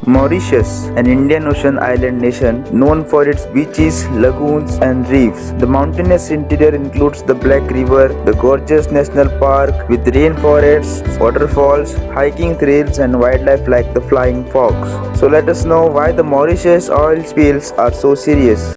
Mauritius, an Indian Ocean island nation known for its beaches, lagoons, and reefs. The mountainous interior includes the Black River, the gorgeous national park with rainforests, waterfalls, hiking trails, and wildlife like the flying fox. So let us know why the Mauritius oil spills are so serious.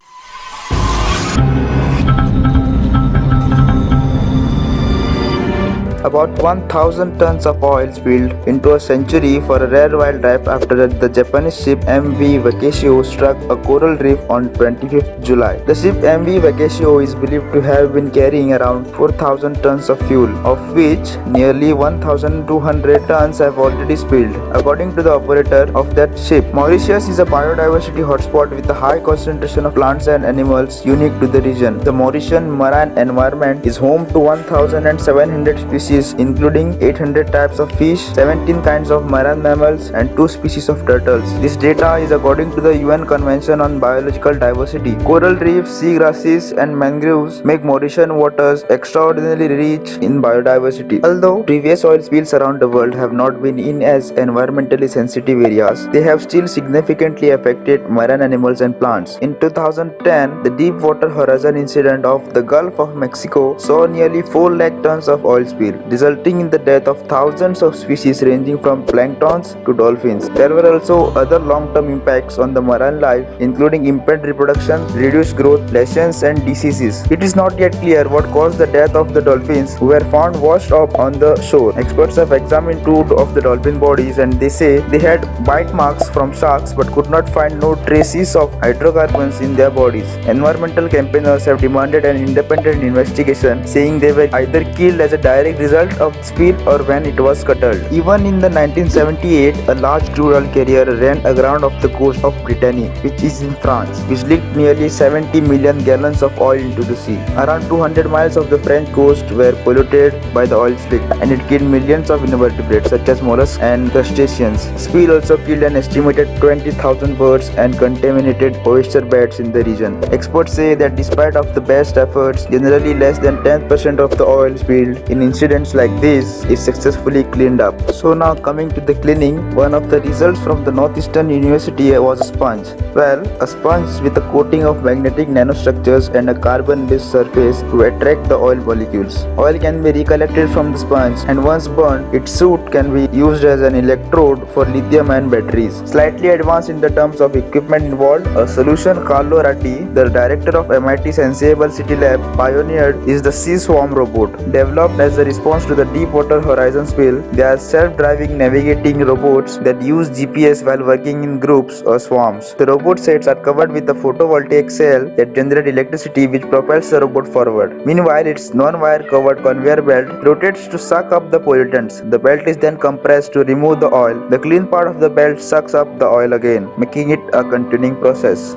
About 1,000 tons of oil spilled into a century for a rare wildlife after the Japanese ship MV Wakashio struck a coral reef on 25th July. The ship MV Wakashio is believed to have been carrying around 4,000 tons of fuel, of which nearly 1,200 tons have already spilled, according to the operator of that ship. Mauritius is a biodiversity hotspot with a high concentration of plants and animals unique to the region. The Mauritian marine environment is home to 1,700 species including 800 types of fish, 17 kinds of marine mammals, and 2 species of turtles. This data is according to the UN Convention on Biological Diversity. Coral reefs, seagrasses, and mangroves make Mauritian waters extraordinarily rich in biodiversity. Although previous oil spills around the world have not been in as environmentally sensitive areas, they have still significantly affected marine animals and plants. In 2010, the Deepwater Horizon incident off the Gulf of Mexico saw nearly 4 lakh tons of oil spill, resulting in the death of thousands of species ranging from planktons to dolphins. There were also other long-term impacts on the marine life, including impaired reproduction, reduced growth, lesions, and diseases. It is not yet clear what caused the death of the dolphins, who were found washed up on the shore. Experts have examined 2 of the dolphin bodies and they say they had bite marks from sharks but could not find no traces of hydrocarbons in their bodies. Environmental campaigners have demanded an independent investigation, saying they were either killed as a direct result of the spill or when it was scuttled. Even in the 1978, a large crude oil carrier ran aground off the coast of Brittany, which is in France, which leaked nearly 70 million gallons of oil into the sea. Around 200 miles of the French coast were polluted by the oil slick, and it killed millions of invertebrates such as mollusks and crustaceans. Spill also killed an estimated 20,000 birds and contaminated oyster beds in the region. Experts say that despite of the best efforts, generally less than 10% of the oil spilled in incidents like this is successfully cleaned up. So now coming to the cleaning, one of the results from the Northeastern University was a sponge. Well, a sponge with a coating of magnetic nanostructures and a carbon-based surface to attract the oil molecules. Oil can be recollected from the sponge and once burned, its soot can be used as an electrode for lithium-ion batteries. Slightly advanced in the terms of equipment involved, a solution Carlo Ratti, the director of MIT Sensible City Lab, pioneered is the Sea Swarm robot. Developed as a response to the Deepwater Horizon spill, they are self-driving navigating robots that use GPS while working in groups or swarms. The robot sets are covered with a photovoltaic cell that generates electricity which propels the robot forward. Meanwhile, its non-wire covered conveyor belt rotates to suck up the pollutants. The belt is then compressed to remove the oil. The clean part of the belt sucks up the oil again, making it a continuing process.